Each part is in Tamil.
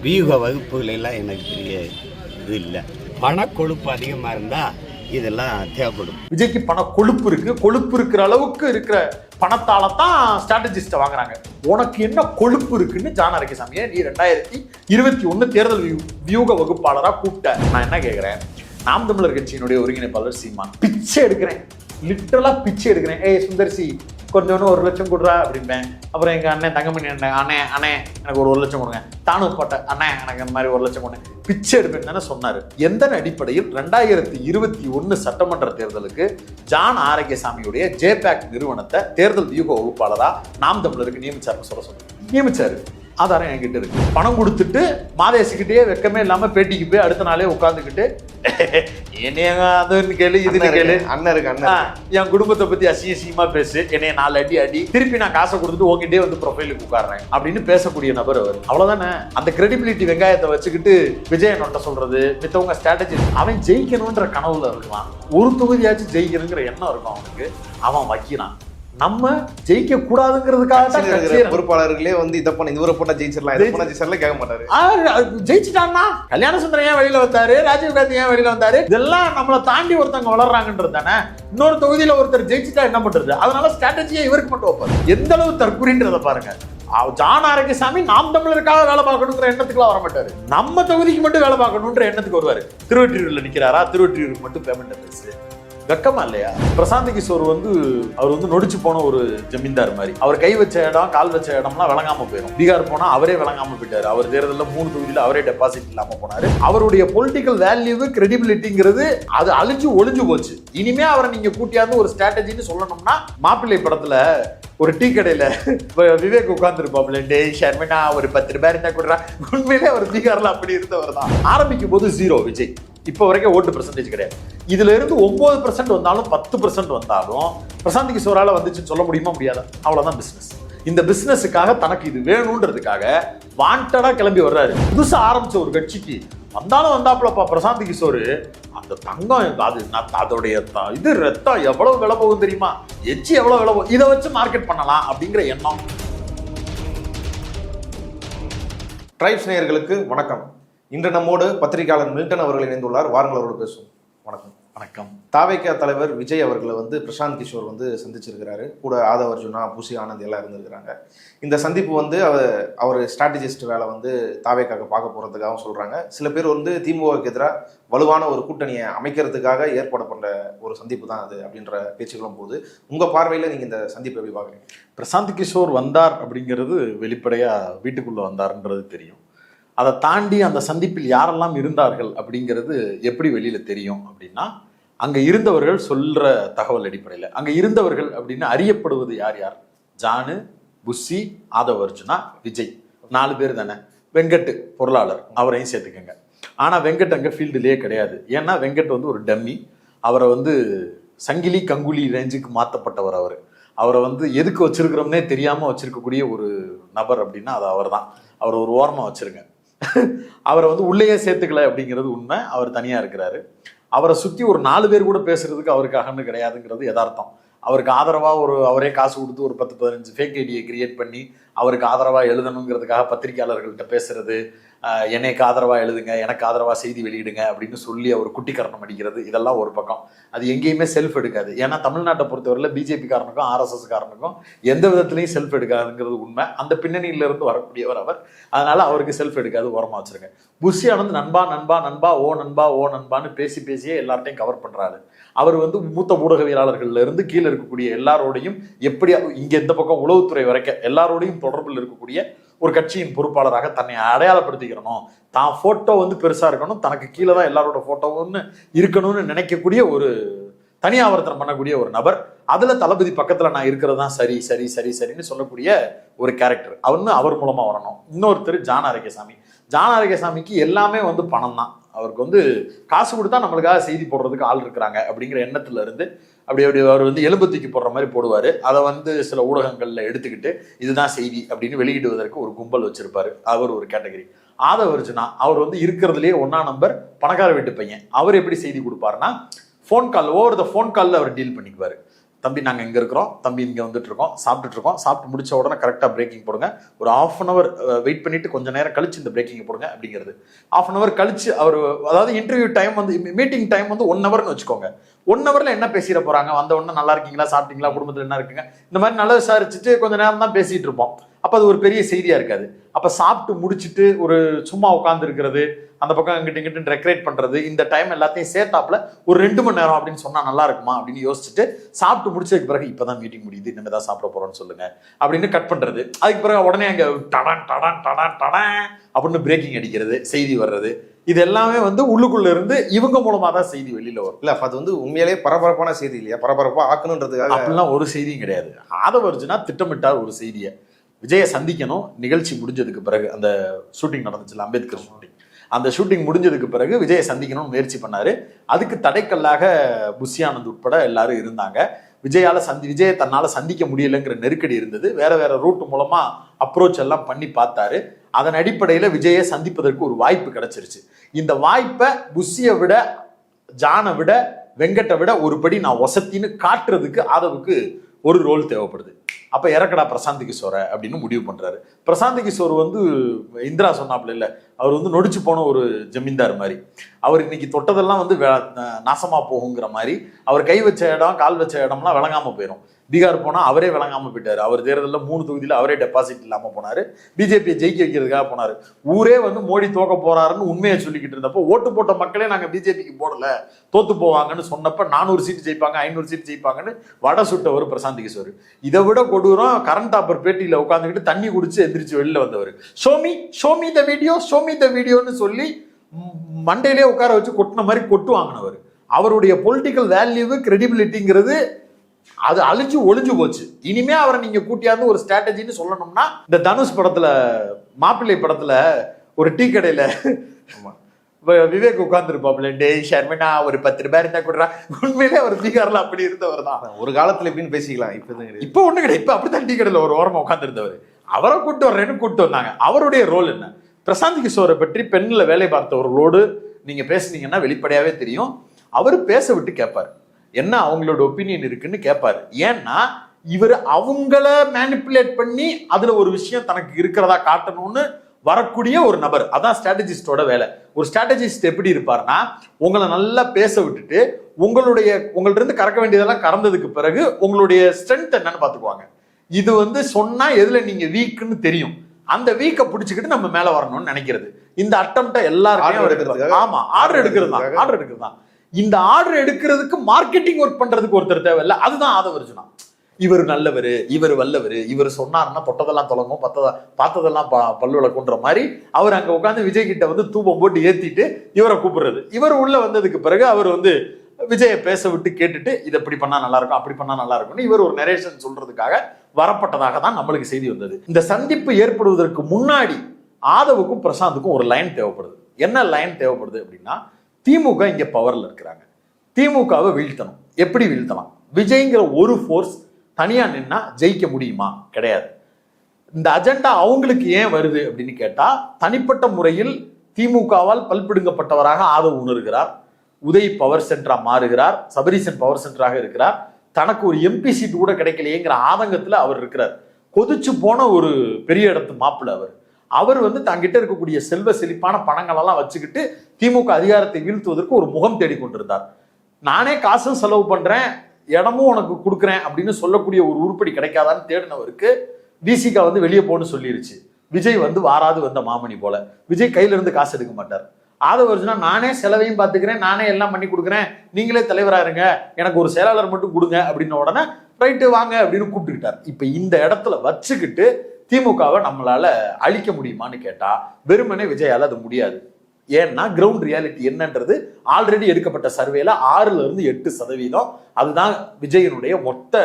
வியூக வகுப்புகள் எல்லாம் எனக்கு பெரிய இது இல்லை. பணக்கொழுப்பு அதிகமாக இருந்தால் இதெல்லாம் தேவைப்படும். விஜய்க்கு பண கொழுப்பு இருக்கு, கொழுப்பு இருக்கிற அளவுக்கு இருக்கிற பணத்தால தான் ஸ்ட்ராட்டஜிஸ்ட வாங்குறாங்க. உனக்கு என்ன கொழுப்பு இருக்குன்னு ஜான் ஆரோக்கியசாமியை நீ 2021 தேர்தல் வியூக வகுப்பாளரா கூப்பிட்ட. நான் என்ன கேட்கிறேன், நாம் தமிழர் கட்சியினுடைய ஒருங்கிணைப்பாளர் சீமான் பிச்சை எடுக்கிறேன், லிட்டரலா பிச்சை எடுக்கிறேன், ஏய் சுந்தர்சி கொஞ்சோன்னு 1 லட்சம் கொடுறா அப்படின்பேன். அப்புறம் எங்க அண்ணன் தங்கமணி அண்ணே எனக்கு ஒரு 1 லட்சம் கொடுங்க, தானும் போட்ட அண்ணே எனக்கு அந்த மாதிரி 1 லட்சம் கொடுங்க, பிச்சை எடுப்பேன்னு தானே சொன்னாரு. எந்த அடிப்படையில் 2021 சட்டமன்ற தேர்தலுக்கு ஜான் ஆரோக்கியசாமியுடைய ஜேபேக் நிறுவனத்தை தேர்தல் வியூக வகுப்பாளரா நாம் தமிழருக்கு நியமிச்சாருன்னு சொல்ல நியமிச்சாரு? ஆதாரம் என்கிட்ட இருக்கு. பணம் கொடுத்துட்டு மாதேசிக்கிட்டே வெக்கமே இல்லாம பேட்டிக்கு போய் அடுத்த நாளே உட்காந்துக்கிட்டு என்னைய அதுன்னு கேளு இதுன்னு கேளு, அண்ணன் இருக்கு அண்ணன் என் குடும்பத்தை பத்தி அசிங்கமா பேசு, என்னைய 4 அடி திருப்பி நான் காசை கொடுத்துட்டு உங்ககிட்டே வந்து ப்ரொஃபைலுக்கு உட்காடுறேன் அப்படின்னு பேசக்கூடிய நபர் அவர். அவ்வளவுதானே. அந்த கிரெடிபிலிட்டி வெங்காயத்தை வச்சுக்கிட்டு விஜய நோட்ட சொல்றது மித்தவங்க ஸ்ட்ராட்டஜி. அவன் ஜெயிக்கணும்ன்ற கனவுல இருக்கலாம், ஒரு தொகுதியாச்சும் ஜெயிக்கணுங்கிற எண்ணம் இருக்கும் அவனுக்கு, அவன் வைக்கிறான். நம்ம ஜெயிக்க கூடாதுங்கிறதுக்காக பொறுப்பாளர்களே வந்து இதை பண்ண இவரை போட்டா ஜெயிச்சிடலாம் கேட்க மாட்டாரு. ஜெயிச்சுட்டான்னா கல்யாண சுந்தரம் ஏன் வெளியில வந்தாரு, ராஜீவ் காந்தி ஏன் வெளியில வந்தாரு, இதெல்லாம் நம்மளை தாண்டி ஒருத்தவங்க வளர்றாங்கன்றது தானே. இன்னொரு தொகுதியில ஒருத்தர் ஜெயிச்சுட்டா என்ன பண்றது? அதனால ஸ்ட்ராட்டஜியை இவருக்கு மட்டும் வைப்பாரு. எந்த அளவு தற்குறின்றதை பாருங்க. ஜான் ஆரோக்கியசாமி நாம் தமிழருக்காக வேலை பார்க்கணுங்கிற எண்ணத்துக்குலாம் வர மாட்டாரு, நம்ம தொகுதிக்கு மட்டும் வேலை பார்க்கணுன்ற எண்ணத்துக்கு வருவாரு. திருவொற்றியூர்ல நிக்கிறாரா, திருவொற்றியூருக்கு மட்டும் பேமெண்ட் பேசு, வெக்கமா இல்லையா? பிரசாந்த் கிஷோர் அவர் நொடிச்சு போன ஒரு ஜமீன்தார் மாதிரி. அவர் கை வச்ச இடம் கால் வச்ச இடம்லாம் விளங்காம போயிடும். பீகார் போனா அவரே விளங்காம போயிட்டாரு. அவர் தேர்தலில் 3 தொகுதியில் அவரே டெபாசிட் இல்லாம போனாரு. அவருடைய பொலிட்டிக்கல் வேல்யூ கிரெடிபிலிட்டிங்கிறது அது அழிஞ்சு ஒளிஞ்சு போச்சு. இனிமே அவரை நீங்க கூட்டியாந்து ஒரு ஸ்ட்ராட்டஜின்னு சொல்லணும்னா, மாப்பிள்ளை படத்துல ஒரு டீ கடையில விவேக் உட்கார்ந்துருப்பாப்ல, டேய் ஷர்மினா ஒரு 10 ரூபாய் இருந்தா கொடுறா. உண்மையிலே அவர் பீகார்ல அப்படி இருந்தவர் தான். ஆரம்பிக்கும் போது 0 விஜய். இப்போ வரைக்கும் ஓட்டு பெர்சன்டேஜ் கிடையாது. இதுல இருந்து 9% வந்தாலும் 10% வந்தாலும் பிரசாந்த் கிஷோரால வந்துச்சுன்னு சொல்ல முடியுமா? முடியாதா? அவ்வளவுதான் பிசினஸ். இந்த பிசினஸுக்காக தனக்கு இது வேணும்ன்றதுக்காக வாண்டடா கிளம்பி வர்றாரு. புதுசா ஆரம்பிச்ச ஒரு கட்சிக்கு வந்தாலும் வந்தாப்புலப்பா பிரசாந்த் கிஷோர். அந்த தங்கம் அதோடைய இது ரத்தம் எவ்வளவு விலை போகும் தெரியுமா? எச்சி எவ்வளவு விலை போகும், இதை வச்சு மார்க்கெட் பண்ணலாம் அப்படிங்கிற எண்ணம். ட்ரைப்ஸ் நேயர்களுக்கு வணக்கம். இன்று நம்மோடு பத்திரிகையாளர் மில்டன் அவர்கள் இணைந்துள்ளார். வாருங்கள் அவரோடு பேசுவோம். வணக்கம். வணக்கம். தாவேகா தலைவர் விஜய் அவர்களை பிரசாந்த் கிஷோர் சந்திச்சிருக்கிறாரு. கூட ஆதவ் அர்ஜுனா, பூசி ஆனந்த் எல்லாம் இருந்திருக்கிறாங்க. இந்த சந்திப்பு அவர் ஸ்ட்ராட்டஜிஸ்ட் வேலை தாவேக்காக பார்க்க போறதுக்காகவும் சொல்றாங்க. சில பேர் திமுகவுக்கு எதிராக வலுவான ஒரு கூட்டணியை அமைக்கிறதுக்காக ஏற்பாடு பண்ற ஒரு சந்திப்பு தான் அது அப்படின்ற பேச்சுக்களும் போது, உங்க பார்வையில நீங்க இந்த சந்திப்பை எப்படி பார்க்குறீங்க? பிரசாந்த் கிஷோர் வந்தார் அப்படிங்கிறது வெளிப்படையா வீட்டுக்குள்ள வந்தார்ன்றது தெரியும். அதை தாண்டி அந்த சந்திப்பில் யாரெல்லாம் இருந்தார்கள் அப்படிங்கிறது எப்படி வெளியில தெரியும் அப்படின்னா, அங்க இருந்தவர்கள் சொல்ற தகவல் அடிப்படையில் அங்க இருந்தவர்கள் அப்படின்னு அறியப்படுவது யார் யார்? ஜானு, புஷி, ஆதவ் அர்ஜுனா, விஜய், 4 பேர் தானே. வெங்கட் பொருளாளர், அவரையும் சேர்த்துக்கங்க. ஆனா வெங்கட் அங்க ஃபீல்டுலேயே கிடையாது. ஏன்னா வெங்கட் ஒரு டம்மி. அவரை சங்கிலி கங்குலி ரேஞ்சுக்கு மாற்றப்பட்டவர். அவரை எதுக்கு வச்சிருக்கிறோம்னே தெரியாம வச்சிருக்கக்கூடிய ஒரு நபர் அப்படின்னா அது அவர் தான். அவர் ஒரு ஓரமா வச்சிருங்க. அவரை உள்ளேயே சேர்த்துக்கல அப்படிங்கிறது உண்மை. அவர் தனியா இருக்கிறாரு. அவரை சுத்தி ஒரு 4 பேர் கூட பேசுறதுக்கு அவருக்கு அகன்னு கிடையாதுங்கிறது யதார்த்தம். அவருக்கு ஆதரவா அவரே காசு கொடுத்து ஒரு 10-15 ஃபேக் ஐடியை கிரியேட் பண்ணி அவருக்கு ஆதரவா எழுதணுங்கிறதுக்காக பத்திரிகையாளர்கள்ட்ட பேசுறது, எனக்கு ஆதரவா எழுதுங்க, எனக்கு ஆதரவா செய்தி வெளியிடுங்க அப்படின்னு சொல்லி அவர் குட்டிக்கரணம் அடிக்கிறது, இதெல்லாம் ஒரு பக்கம். அது எங்கேயுமே செல்ஃப் எடுக்காது. ஏன்னா தமிழ்நாட்டை பொறுத்தவரையில் பிஜேபி காரனுக்கும் RSS காரனுக்கும் எந்த விதத்துலையும் செல்ஃப் எடுக்காதுங்கிறது உண்மை. அந்த பின்னணியிலிருந்து வரக்கூடியவர் அவர். அதனால அவருக்கு செல்ஃப் எடுக்காது, ஓரமா வச்சிருங்க. புஷி ஆனந்த் நண்பா நண்பா நண்பா ஓ நண்பா ஓ நண்பான்னு பேசியே எல்லார்ட்டையும் கவர் பண்றாரு. அவர் மூத்த ஊடகவியலாளர்கள்ல இருந்து கீழே இருக்கக்கூடிய எல்லாரோடையும் எப்படி இங்க இந்த பக்கம் உளவுத்துறை வரைக்கும் எல்லாரோடையும் தொடர்பில் இருக்கக்கூடிய ஒரு கட்சியின் பொறுப்பாளராக தன்னை அடையாளப்படுத்திக்கிறணும், தான் போட்டோ பெருசா இருக்கணும், தனக்கு கீழே தான் எல்லாரோட போட்டோன்னு இருக்கணும்னு நினைக்கக்கூடிய ஒரு தனியாவர்த்தனம் பண்ணக்கூடிய ஒரு நபர். அதுல தளபதி பக்கத்துல நான் இருக்கிறது தான் சரி சரி சரி சரின்னு சொல்லக்கூடிய ஒரு கேரக்டர். அவர் மூலமா வரணும். இன்னொருத்தர் ஜான் ஆரோக்கியசாமி. ஜான் ஆரோக்கியசாமிக்கு எல்லாமே பணம் தான். அவருக்கு காசு கொடுத்தா நம்மளுக்காக செய்தி போடுறதுக்கு ஆள் இருக்கிறாங்க அப்படிங்கிற எண்ணத்துல இருந்து அப்படி அவர் எலும்பு தூக்கி போடுற மாதிரி போடுவாரு. அதை சில ஊடகங்கள்ல எடுத்துக்கிட்டு இதுதான் செய்தி அப்படின்னு வெளியிடுவதற்கு ஒரு கும்பல் வச்சிருப்பாரு. அவர் ஒரு கேட்டகரி. ஆதவ் அர்ஜுனா அவர் இருக்கிறதுலேயே 1ஆம் நம்பர் பணக்கார வீட்டு பையன். அவர் எப்படி செய்தி கொடுப்பாருன்னா, phone call, over the phone காலில் அவர் டீல் பண்ணிக்குவார். தம்பி நாங்கள் இங்கே இருக்கிறோம், தம்பி இங்கே வந்துட்டு இருக்கோம், சாப்பிட்டுட்டு இருக்கோம், சாப்பிட்டு முடிச்ச உடனே கரெக்டாக பிரேக்கிங் போடுங்க, ஒரு 1/2 அன் அவர் வெயிட் பண்ணிட்டு கொஞ்சம் நேரம் கழிச்சு இந்த பிரேக்கிங் போடுங்க அப்படிங்கிறது. 1/2 அன் அவர் கழிச்சு அவர், அதாவது இன்டர்வியூ டைம் வந்து மீட்டிங் டைம் வந்து 1 ஹவர்னு வச்சுக்கோங்க. 1 ஹவர்ல என்ன பேசிட போறாங்க, வந்த உடனே நல்லா இருக்கீங்களா, சாப்பிட்டீங்களா, குடும்பத்தில் என்ன இருக்குங்க, இந்த மாதிரி நல்லா விசாரிச்சுட்டு கொஞ்சம் நேரம் தான் பேசிட்டு இருப்போம். அப்போ அது ஒரு பெரிய செய்தியா இருக்காது. அப்போ சாப்பிட்டு முடிச்சுட்டு ஒரு சும்மா உட்காந்து இருக்கிறது, அந்த பக்கம் இங்கிட்ட இங்கிட்ட ரெக்ரேட் பண்றது, இந்த டைம் எல்லாத்தையும் சேர்த்தாப்புல ஒரு 2 மணி நேரம் அப்படின்னு சொன்னா நல்லா இருக்குமா அப்படின்னு யோசிச்சுட்டு சாப்பிட்டு முடிச்சதுக்கு பிறகு இப்பதான் மீட்டிங் முடியுது, இனிமே தான் சாப்பிட போறோம்னு சொல்லுங்க அப்படின்னு கட் பண்றது. அதுக்கு பிறகு உடனே அங்க டடான் டடான் டடான் டடான் அப்படின்னு பிரேக்கிங் அடிக்கிறது, செய்தி வர்றது, இது எல்லாமே வந்து உள்ளுக்குள்ள இருந்து இவங்க மூலமா தான் செய்தி வெளியில வரும். இல்ல அது வந்து உண்மையிலேயே பரபரப்பான செய்தி இல்லையா, பரபரப்பா ஆக்கணுன்றதுக்காக அப்படிலாம் ஒரு செய்தியும் கிடையாது. ஆதவர்ஜுனா திட்டமிட்டார் ஒரு செய்தியை. விஜயை சந்திக்கணும், நிகழ்ச்சி முடிஞ்சதுக்கு பிறகு அந்த ஷூட்டிங் நடந்துச்சுல, அம்பேத்கர் ஷூட்டிங், அந்த ஷூட்டிங் முடிஞ்சதுக்கு பிறகு விஜயை சந்திக்கணும்னு முயற்சி பண்ணாரு. அதுக்கு தடைக்கல்லாக புஷி ஆனந்த் உட்பட எல்லாரும் இருந்தாங்க. விஜயை தன்னால சந்திக்க முடியலைங்கிற நெருக்கடி இருந்தது. வேற வேற ரூட் மூலமா அப்ரோச் எல்லாம் பண்ணி பார்த்தாரு. அதன் அடிப்படையில விஜயை சந்திப்பதற்கு ஒரு வாய்ப்பு கிடைச்சிருச்சு. இந்த வாய்ப்பை புஷியை விட, ஜானை விட, வெங்கட்டை விட ஒரு படி நான் வசத்தின்னு காட்டுறதுக்கு ஆதவுக்கு ஒரு ரோல் தேவைப்படுது. அப்ப இறக்கடா பிரசாந்த் கிஷோரை அப்படின்னு முடிவு பண்றாரு. பிரசாந்த் கிஷோர் வந்து இந்திரா சொன்னாப்புல இல்ல, அவர் வந்து நொடிச்சு போன ஒரு ஜமீன்தார் மாதிரி. அவர் இன்னைக்கு தொட்டதெல்லாம் வந்து நாசமா போகுங்கிற மாதிரி, அவர் கை வச்ச இடம் கால் வச்ச இடம்லாம் விளங்காம போயிடும். பீகார் போனா அவரே விளங்காம போயிட்டாரு. அவர் தேர்தலில் 3 தொகுதியில் அவரே டெபாசிட் இல்லாம போனாரு. பிஜேபியை ஜெயிக்க வைக்கிறதுக்காக போனாரு. ஊரே வந்து மோடி தோக்க போறாருன்னு உண்மையை சொல்லிக்கிட்டு இருந்தப்போ, ஓட்டு போட்ட மக்களே நாங்க பிஜேபிக்கு போடல, தோத்து போவாங்கன்னு சொன்னப்ப 400 சீட்டு ஜெயிப்பாங்க, 500 சீட்டு ஜெயிப்பாங்கன்னு வட சுட்டவர் பிரசாந்த் கிஷோர். இதை விட கொடூரம், கரண்ட் ஆப்பர் பேட்டியில உட்காந்துக்கிட்டு தண்ணி குடிச்சு எந்திரிச்சு வெளியில வந்தவர். ஷோமி த வீடியோன்னு சொல்லி மண்டையிலே உட்கார வச்சு கொட்டின மாதிரி கொட்டு வாங்கினவர். அவருடைய பொலிட்டிக்கல் வேல்யூ, கிரெடிபிலிட்டிங்கிறது அது அழிஞ்சு ஒளிஞ்சு போச்சு. இனிமே அவரை நீங்க கூட்டியாந்து ஒரு ஸ்ட்ராட்டஜின்னு சொல்லணும்னா, இந்த தனுஷ் படத்துல, மாப்பிள்ளை படத்துல ஒரு டீ கடையில விவேக் உட்கார்ந்துருப்பாப்ல, டேய் ஷர்மினா ஒரு 10 ரூபாய் இருந்தா கொடுறா. உண்மையிலே அவர் பீகார்ல அப்படி இருந்தவர் தான். ஒரு காலத்துல எப்படின்னு பேசிக்கலாம், இப்ப ஒண்ணு கிடையாது. இப்ப அப்படித்தான் டீ கடையில ஒரு ஓரமா உட்கார்ந்து இருந்தவர். அவரை கூட்டு வர்றேன்னு கூட்டு வந்தாங்க. அவருடைய ரோல் என்ன? பிரசாந்த் கிஷோரை பற்றி பெண்ணில் வேலை பார்த்தவர்களோடு நீங்க பேசுனீங்கன்னா வெளிப்படையாவே தெரியும். அவர் பேச விட்டு கேட்பாரு, என்ன அவங்களோட ஒப்பீனியன் இருக்குன்னு கேட்பாரு. ஏன்னா இவர் அவங்கள மேனிப்புலேட் பண்ணி அதுல ஒரு விஷயம் தனக்கு இருக்கிறதா காட்டணும்னு வரக்கூடிய ஒரு நபர். அதான் ஸ்ட்ராட்டஜிஸ்டோட வேலை. ஒரு ஸ்ட்ராட்டஜிஸ்ட் எப்படி இருப்பாருன்னா, உங்களை நல்லா பேச விட்டுட்டு உங்கள்ட்ட இருந்து கறக்க வேண்டியதெல்லாம் கறந்ததுக்கு பிறகு உங்களுடைய ஸ்ட்ரென்த் என்னன்னு பாத்துக்குவாங்க. இது வந்து சொன்னா எதுல நீங்க வீக்குன்னு தெரியும், அந்த வீக்கை பிடிச்சிக்கிட்டு நம்ம மேல வரணும்னு நினைக்கிறது. இந்த அட்டம்ப்ட எல்லாருக்கும் ஆமா ஆர்டர் எடுக்கிறது தான். இந்த ஆர்டர் எடுக்கிறதுக்கு மார்க்கெட்டிங் ஒர்க் பண்றதுக்கு ஒருத்தர் தேவையில்லை. அதுதான் ஆதவர்ஜுனா. இவர் நல்லவர், இவர் வல்லவர், இவர் சொன்னாருன்னா தொட்டதெல்லாம் தொடங்கும், பார்த்ததெல்லாம் பல்லு விளக்குன்ற மாதிரி அவர் அங்க உட்காந்து விஜய் கிட்ட வந்து தூபம் போட்டு ஏத்திட்டு இவரை கூப்பிடுறது. இவர் உள்ள வந்ததுக்கு பிறகு அவர் வந்து விஜயை பேச விட்டு கேட்டுட்டு, இதை இப்படி பண்ணா நல்லா இருக்கும், அப்படி பண்ணா நல்லா இருக்கும்னு இவர் ஒரு நரேஷன் சொல்றதுக்காக வரப்பட்டதாக தான் நம்மளுக்கு செய்தி வந்தது. இந்த சந்திப்பு ஏற்படுவதற்கு முன்னாடி ஆதவுக்கும் பிரசாந்துக்கும் ஒரு லைன் தேவைப்படுது. என்ன லைன் தேவைப்படுது அப்படின்னா, திமுக இங்க பவர்ல இருக்கிறாங்க, திமுகவை வீழ்த்தணும். எப்படி வீழ்த்தலாம்? விஜய்ங்கிற ஒரு ஃபோர்ஸ் தனியா நின்னா ஜெயிக்க முடியுமா? கிடையாது. இந்த அஜெண்டா அவங்களுக்கு ஏன் வருது அப்படின்னு கேட்டா, தனிப்பட்ட முறையில் திமுகவால் பல்பிடுங்கப்பட்டவராக ஆதவ் உணர்கிறார். உதய் பவர் சென்டரா மாறுகிறார், சபரீசன் பவர் சென்டராக இருக்கிறார். தனக்கு ஒரு எம்பி சீட் கூட கிடைக்கலையேங்கிற ஆதங்கத்துல அவர் இருக்கிறார். கொதிச்சு போன ஒரு பெரிய இடத்து மாப்பிள்ள அவர் வந்து தங்கிட்ட இருக்கக்கூடிய செல்வ செழிப்பான பணங்கள் எல்லாம் வச்சுக்கிட்டு திமுக அதிகாரத்தை வீழ்த்துவதற்கு ஒரு முகம் தேடிக்கொண்டிருந்தார். நானே காசும் செலவு பண்றேன், இடமும் உனக்கு கொடுக்குறேன் அப்படின்னு சொல்லக்கூடிய ஒரு உருப்படி கிடைக்காதான்னு தேடினவருக்கு விசிகா வந்து வெளியே போன்னு சொல்லிருச்சு. விஜய் வந்து வாராது வந்த மாமணி போல. விஜய் கையில இருந்து காசு எடுக்க மாட்டார். ஆதவர்ஜுனா நானே செலவையும் பார்த்துக்கிறேன், நானே எல்லாம் பண்ணி கொடுக்குறேன், நீங்களே தலைவரா இருங்க, எனக்கு ஒரு செயலாளர் மட்டும் கொடுங்க அப்படின்ன உடனே ரைட்டு வாங்க அப்படின்னு கூப்பிட்டுக்கிட்டார். இப்ப இந்த இடத்துல வச்சுக்கிட்டு திமுகவை நம்மளால அழிக்க முடியுமான்னு கேட்டா வெறுமனே விஜயால அது முடியாது. ஏன்னா கிரவுண்ட் ரியாலிட்டி என்னன்றது ஆல்ரெடி எடுக்கப்பட்ட சர்வேல 6-8%. அதுதான் விஜயனுடைய மொத்த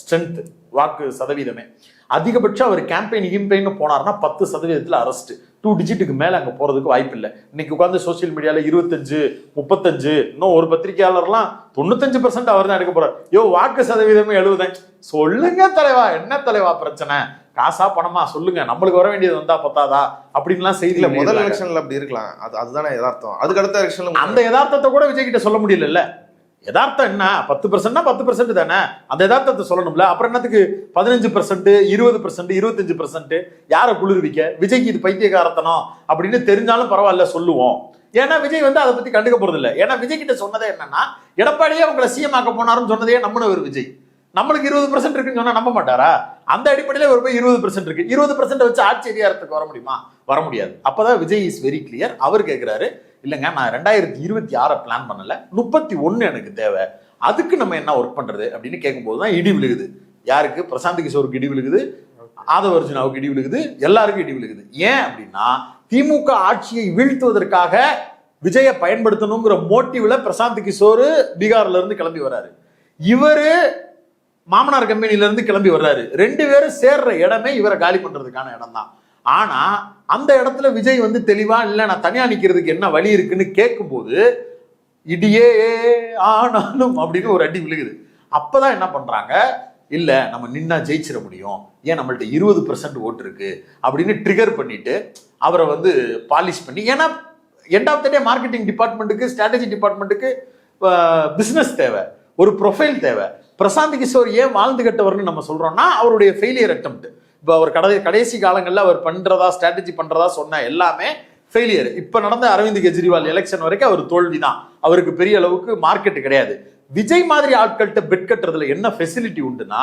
ஸ்ட்ரென்த், வாக்கு சதவீதமே. அதிகபட்சம் அவர் கேம்பெயின் போனார்னா 10% அரெஸ்ட், 2 டிஜிட்டுக்கு மேல அங்க போறதுக்கு வாய்ப்பு இல்லை. இன்னைக்கு உட்காந்து சோசியல் மீடியால 25, 35, இன்னும் ஒரு பத்திரிகையாளர்லாம் 95% அவர் தான் எடுக்க போறார். வாக்கு சதவீதமே 70. சொல்லுங்க தலைவா, என்ன தலைவா பிரச்சனை, காசா பணமா சொல்லுங்க, நம்மளுக்கு வர வேண்டியது வந்தா பத்தாதா அப்படின்லாம் செய்தியில. முதல் எலெக்ஷன்ல அப்படி இருக்கலாம், அதுதானே யதார்த்தம். அதுக்கு அடுத்த எலெக்ஷன்ல அந்த யதார்த்தத்தை கூட விஜய் கிட்ட சொல்ல முடியல. யதார்த்தம் என்ன 10%னா 10% தானே, அந்த யதார்த்தத்தை சொல்லணும்ல. அப்புறம் என்னத்துக்கு 15%, 20%, 25% யாரை குளிர்விக்க? விஜய்க்கு இது பைத்தியகாரத்தனம் அப்படின்னு தெரிஞ்சாலும் பரவாயில்ல சொல்லுவோம். ஏன்னா விஜய் வந்து அதை பத்தி கண்டுக்க போறது இல்லை. ஏன்னா விஜய் கிட்ட சொன்னதே என்னன்னா, எடப்பாடியே உங்களை சிஎம் ஆக்க போனாருன்னு சொன்னதே நம்பினவர் விஜய். நம்மளுக்கு 20% இருக்குன்னு சொன்னா நம்ப மாட்டாரா? அந்த அடிப்படையில ஒரு போய் 20% இருக்கு, 20% வச்சு ஆட்சி அதிகாரத்துக்கு வர முடியுமா? வர முடியாது. அப்பதான் விஜய் இஸ் வெரி கிளியர். அவர் கேட்கிறாரு, இல்லைங்க நான் 2026 பிளான் பண்ணல, 31 எனக்கு தேவை, அதுக்கு நம்ம என்ன ஒர்க் பண்றது அப்படின்னு கேட்கும்போது தான் இடி விழுகுது. யாருக்கு? பிரசாந்த் கிஷோருக்கு இடி விழுகுது, ஆதவ அர்ஜுனாவுக்கு இடி விழுகுது, எல்லாருக்கும் இடி விழுகுது. ஏன் அப்படின்னா திமுக ஆட்சியை வீழ்த்துவதற்காக விஜயை பயன்படுத்தணுங்கிற மோட்டிவ்ல பிரசாந்த் கிஷோர் பீகார்ல இருந்து கிளம்பி வர்றாரு, இவரு மாமனார் கம்பெனில இருந்து கிளம்பி வர்றாரு. 2 பேரும் சேர்ற இடமே இவரை காலி பண்றதுக்கான இடம் தான். ஆனா அந்த இடத்துல விஜய் வந்து தெளிவா இல்ல, நான் தனியா நிக்கிறதுக்கு என்ன வழி இருக்குன்னு கேட்கும்போது இடியே ஆனாலும் அப்படின்னு ஒரு அடி விழுகுது. அப்பதான் என்ன பண்றாங்க, இல்ல நம்ம நின்னா ஜெயிச்சிட முடியும், ஏன் நம்மள்ட்ட 20% ஓட்டு இருக்கு அப்படின்னு ட்ரிகர் பண்ணிட்டு அவரை வந்து பாலிஷ் பண்ணி, ஏன்னா end of the day marketing டிபார்ட்மெண்ட்டுக்கு ஸ்ட்ராட்டஜி டிபார்ட்மெண்ட்டுக்கு பிசினஸ் தேவை, ஒரு ப்ரொஃபைல் தேவை. பிரசாந்த் கிஷோர் ஏன் வாழ்ந்து கட்டவர்னு நம்ம சொல்றோம்னா அவருடைய ஃபெயிலியர் அட்டெம்ப்ட். இப்போ அவர் கடைசி காலங்களில் அவர் பண்றதா ஸ்ட்ராட்டஜி பண்றதா சொன்ன எல்லாமே ஃபெயிலியர். இப்ப நடந்த அரவிந்த் கெஜ்ரிவால் எலெக்ஷன் வரைக்கும் அவர் தோல்வி தான். அவருக்கு பெரிய அளவுக்கு மார்க்கெட் கிடையாது. விஜய் மாதிரி ஆட்கள்கிட்ட பெட் கட்டுறதுல என்ன ஃபெசிலிட்டி உண்டுன்னா,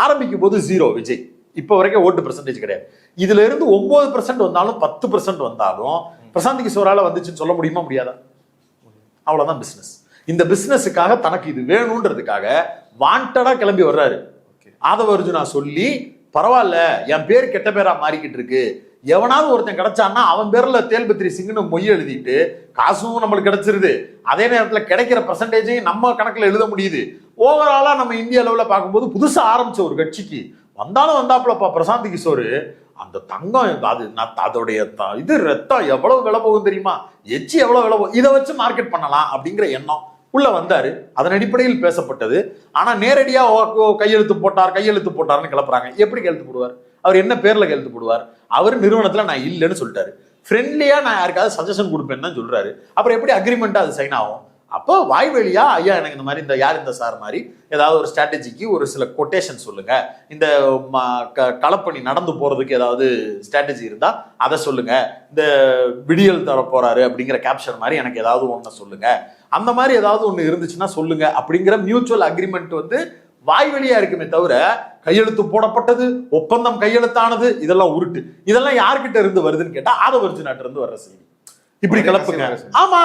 ஆரம்பிக்கும் போது 0 விஜய், இப்போ வரைக்கும் ஓட்டு பெர்சன்டேஜ் கிடையாது. இதுல இருந்து 9% வந்தாலும் 10% வந்தாலும் பிரசாந்த் கிஷோரால வந்துச்சுன்னு சொல்ல முடியுமா? முடியாதா? அவ்வளவுதான் பிசினஸ். இந்த பிசினஸுக்காக தனக்கு இது வேணும்ன்றதுக்காக வாண்டடா கிளம்பி வர்றாரு. ஆதவ அர்ஜுனா சொல்லி பரவாயில்ல, என் பேர் கெட்ட பேரா மாறிக்கிட்டு இருக்கு, எவனாவது ஒருத்தன் கிடைச்சான்னா அவன் பேர்ல தேல்பத்ரி சிங்னு மொய் எழுதிட்டு காசும் நம்மளுக்கு கிடைச்சிருது, அதே நேரத்தில் கிடைக்கிற பெர்சன்டேஜையும் நம்ம கணக்குல எழுத முடியுது. ஓவராலா நம்ம இந்திய அளவுல பார்க்கும்போது புதுசா ஆரம்பிச்ச ஒரு கட்சிக்கு வந்தாலும் வந்தாப்புலப்பா பிரசாந்த் கிஷோர், அந்த தங்கம் அது அதோடைய இது ரத்தம் எவ்வளவு விலை போகும் தெரியுமா, எச்சி எவ்வளவு விலை போகும், இதை வச்சு மார்க்கெட் பண்ணலாம் அப்படிங்கிற எண்ணம் உள்ள வந்தாரு. அதன் அடிப்படையில் பேசப்பட்டது. ஆனா நேரடியா கையெழுத்து போட்டார்னு கிளப்புறாங்க. எப்படி கையெழுத்து போடுவார்? அவர் என்ன பேர்ல கையெழுத்து போடுவார்? அவர் நிறுவனத்துல நான் இல்லைன்னு சொல்லிட்டாரு. ஃப்ரெண்ட்லியா நான் யாருக்காவது சஜஷன் கொடுப்பேன்னு தான் சொல்றாரு. அப்புறம் எப்படி அக்ரிமெண்டா அது சைன் ஆகும்? அப்போ வாய்வெளியா ஐயா எனக்கு இந்த மாதிரி இந்த சார் மாதிரி ஏதாவது ஒரு ஸ்ட்ராட்டஜிக்கு ஒரு சில கொட்டேஷன் சொல்லுங்க, இந்த களப்பணி நடந்து போறதுக்கு ஏதாவது ஸ்ட்ராட்டஜி இருந்தா அதை சொல்லுங்க, இந்த விடியல் தர போறாரு அப்படிங்கிற கேப்ஷன் மாதிரி எனக்கு ஏதாவது ஒண்ணு சொல்லுங்க, அந்த மாதிரி ஏதாவது ஒண்ணு இருந்துச்சுன்னா சொல்லுங்க அப்படிங்கிற மியூச்சுவல் அக்ரிமெண்ட் வந்து வாய்வெளியா இருக்குமே தவிர கையெழுத்து போடப்பட்டது, ஒப்பந்தம் கையெழுத்தானது, இதெல்லாம் உருட்டு. இதெல்லாம் யார்கிட்ட இருந்து வருதுன்னு கேட்டா ஆதவ அர்ஜுனாட்ட இருந்து வர்ற செய்தி. இப்படி கிளப்புங்க. ஆமா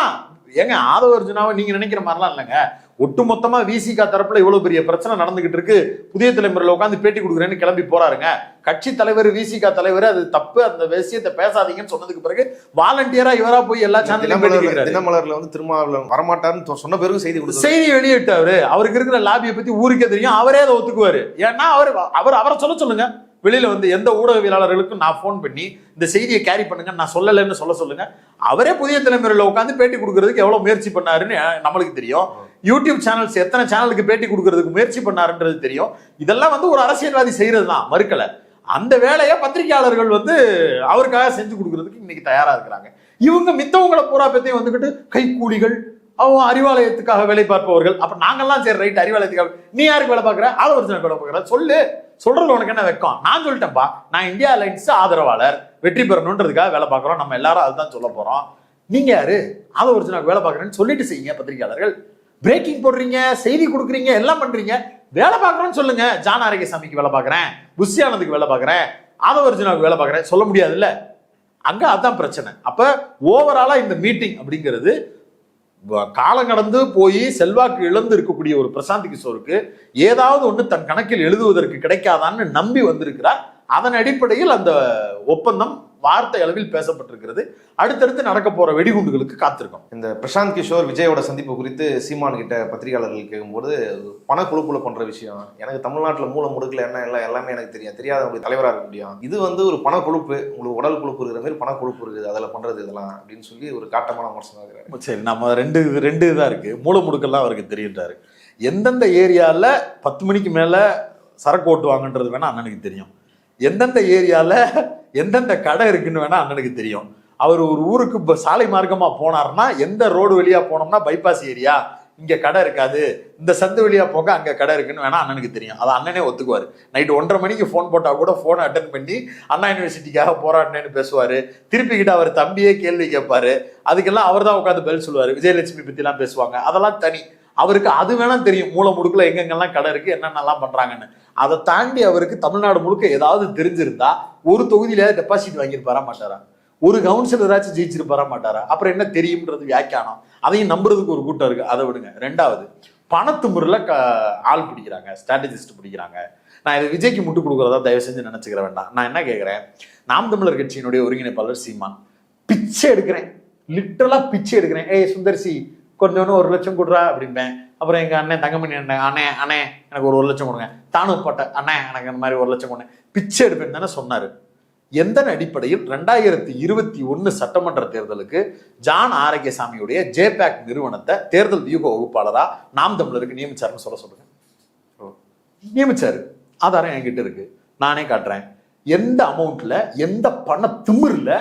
ஏங்க, ஆதவ அர்ஜுனாவை நீங்க நினைக்கிற மாதிரிலாம் இல்லைங்க. ஒட்டுமொத்தமா விசிகா தரப்புல இவ்வளவு பெரிய பிரச்சனை நடந்துகிட்டு இருக்கு, புதிய தலைமுறையில உட்காந்து பேட்டி கொடுக்குறேன்னு கிளம்பி போறாருங்க. கட்சி தலைவர் விசிகா தலைவர் அது தப்பு, அந்த விஷயத்தை பேசாதீங்கன்னு சொன்னதுக்கு பிறகு வாலண்டியரா இவரா போய் எல்லா சேனலும் தினமலர்ல வந்து திருமாவளவன் வரமாட்டாருன்னு சொன்ன பிறகு செய்தி வெளியிட்டாரு. அவருக்கு இருக்கிற லாபியை பத்தி ஊருக்கே தெரியும், அவரே அதை ஒத்துக்குவாரு. ஏன்னா அவரை சொல்லுங்க, வெளியில வந்து எந்த ஊடகவியலாளர்களுக்கும் நான் போன் பண்ணி இந்த செய்தியை கேரி பண்ணுங்க நான் சொல்லலைன்னு சொல்லுங்க. அவரே புதிய தலைமுறையில உட்காந்து பேட்டி கொடுக்கறதுக்கு எவ்வளவு முயற்சி பண்ணாருன்னு நம்மளுக்கு தெரியும். யூடியூப் சேனல்ஸ் எத்தனை சேனலுக்கு பேட்டி கொடுக்கறதுக்கு முயற்சி பண்ணாருன்றது தெரியும். இதெல்லாம் வந்து ஒரு அரசியல்வாதி செய்யறது தான், மறுக்கல. அந்த வேலையை பத்திரிகையாளர்கள் வந்து அவருக்காக செஞ்சு கொடுக்கறதுக்கு இன்னைக்கு தயாரா இருக்கிறாங்க. இவங்க மித்தவங்களை பூரா பத்தியும் வந்துகிட்டு கைக்கூலிகள், அவங்க அறிவாலயத்துக்காக வேலை பார்ப்பவர்கள். அப்ப நாங்கெல்லாம் சரி ரைட், அறிவாலயத்துக்காக நீ யாருக்கு வேலை பார்க்குற? ஆதவ அர்ஜுனா வேலை பார்க்குற சொல்றது உனக்கு என்ன வெக்கம்? நான் சொல்லிட்டேன்ப்பா, நான் இந்தியா அலைன்ஸ் ஆதரவாளர், வெற்றி பெறணுன்றதுக்காக வேலை பார்க்குறோம், நம்ம எல்லாரும் அதுதான் சொல்ல போறோம். நீங்க யாரு ஆதவ அர்ஜுனாக்கு வேலை பார்க்குறேன்னு சொல்லிட்டு செய்யுங்க. பத்திரிகையாளர்கள் பிரேக்கிங் போடுறீங்க, செய்தி கொடுக்குறீங்க, எல்லாம் பண்றீங்க, வேலை பார்க்குறோன்னு சொல்லுங்க. ஜான் ஆரோக்கியசாமிக்கு வேலை பார்க்குறேன், புஷி ஆனந்துக்கு வேலை பார்க்குறேன், ஆதவ அர்ஜுனாவுக்கு வேலை பார்க்குறேன் சொல்ல முடியாது இல்ல. அங்க அதான் பிரச்சனை. அப்ப ஓவராலா இந்த மீட்டிங் அப்படிங்கிறது காலம் கடந்து போய் செல்வாக்கு இழந்து இருக்கக்கூடிய ஒரு பிரசாந்த் கிஷோருக்கு ஏதாவது ஒன்று தன் கணக்கில் எழுதுவதற்கு கிடைக்காதான்னு நம்பி வந்திருக்கிறார். அதன் அடிப்படையில் அந்த ஒப்பந்தம் வார்த்தை அளவில் பேசப்பட்டிருக்கிறது. அடுத்தடுத்து நடக்க போற வெடிகுண்டுகளுக்கு காத்திருக்கோம். இந்த பிரசாந்த் கிஷோர் விஜயோட சந்திப்பு குறித்து சீமான் கிட்ட பத்திரிகையாளர்கள் கேட்கும்போது பணக்குழுப்புல பண்ற விஷயம், எனக்கு தமிழ்நாட்டில் மூல முடுக்கல என்ன எல்லாம் எல்லாமே எனக்கு தெரியாத உங்களுக்கு தலைவராக இருக்க முடியும், இது வந்து ஒரு பணக்குழுப்பு, உங்களுக்கு உடல் கொழுப்பு இருக்கிற மாதிரி பணக்குழுப்பு இருக்குது, அதில் பண்றது இதெல்லாம் அப்படின்னு சொல்லி ஒரு காட்டமான விமர்சனம் இருக்கிறாரு. சரி, நம்ம ரெண்டு இதாக இருக்கு. மூல முடுக்கெல்லாம் அவருக்கு தெரியுன்றாரு. எந்தெந்த ஏரியாவில் 10 மணிக்கு மேல சரக்கு ஓட்டுவாங்கன்றது வேணா அண்ணனுக்கு தெரியும். எந்தெந்த ஏரியால எந்தெந்த கடை இருக்குன்னு வேணா அண்ணனுக்கு தெரியும். அவர் ஒரு ஊருக்கு சாலை மார்க்கமா போனார்னா எந்த ரோடு வழியா போனோம்னா பைபாஸ் ஏரியா, இங்க கடை இருக்காது, இந்த சந்து வழியா போக அங்க கடை இருக்குன்னு வேணா அண்ணனுக்கு தெரியும். அதை அண்ணனே ஒத்துக்குவாரு. நைட்டு 1:30 மணிக்கு ஃபோன் போட்டா கூட போனை அட்டன் பண்ணி அண்ணா யூனிவர்சிட்டிக்காக போராடினேன்னு பேசுவாரு. திருப்பிக்கிட்டு அவர் தம்பியே கேள்வி கேட்பாரு. அதுக்கெல்லாம் அவர் தான் உட்காந்து பதில் சொல்லுவாரு. விஜயலட்சுமி பத்தி எல்லாம் பேசுவாங்க. அதெல்லாம் தனி. அவருக்கு அது வேணா தெரியும், மூல முடுக்குல எங்கெங்கெல்லாம் கடை இருக்கு, என்னென்னலாம் பண்றாங்கன்னு. அதை தாண்டி அவருக்கு தமிழ்நாடு முழுக்க ஏதாவது தெரிஞ்சிருந்தா ஒரு தொகுதியில டெபாசிட் வாங்கியிருப்பாரா மாட்டாரா? ஒரு கவுன்சிலராச்சும் ஜெயிச்சிருப்பாரா மாட்டாரா? அப்புறம் என்ன தெரியும்ன்றது வியாக்கியானம். அதையும் நம்புறதுக்கு ஒரு கூட்டம் இருக்கு, அதை விடுங்க. ரெண்டாவது, பணத்து முறையில ஆள் பிடிக்கிறாங்க, ஸ்ட்ராட்டஜிஸ்ட் பிடிக்கிறாங்க. நான் இதை விஜய்க்கு முட்டு கொடுக்குறதா தயவு செஞ்சு நினைச்சுக்கிற வேண்டாம். நான் என்ன கேட்கிறேன், நாம் தமிழர் கட்சியினுடைய ஒருங்கிணைப்பாளர் சீமான் பிச்சை எடுக்கிறேன், லிட்டரலா பிச்சை எடுக்கிறேன், ஏய் சுந்தர்சி கொஞ்சோன்னு 1 லட்சம் கொடுறா அப்படின்பேன். அப்புறம் எங்க அண்ணன் தங்கமணி அண்ணே அண்ணே எனக்கு ஒரு 1 லட்சம் கொடுங்க, தானு போட்ட அண்ணே எனக்கு அந்த மாதிரி 1 லட்சம் கொடுங்க, பிச்சை எடுப்பேன் தானே சொன்னாரு. எந்த அடிப்படையில் 2021 சட்டமன்ற தேர்தலுக்கு ஜான் ஆரோக்கியசாமியுடைய ஜேபேக் நிறுவனத்தை தேர்தல் வியூக வகுப்பாளரா நாம் தமிழருக்கு நியமிச்சாருன்னு சொல்லுங்க. நியமிச்சாரு, ஆதாரம் என்கிட்ட இருக்கு, நானே காட்டுறேன். எந்த அமௌண்ட்ல, எந்த பண திமிர்ல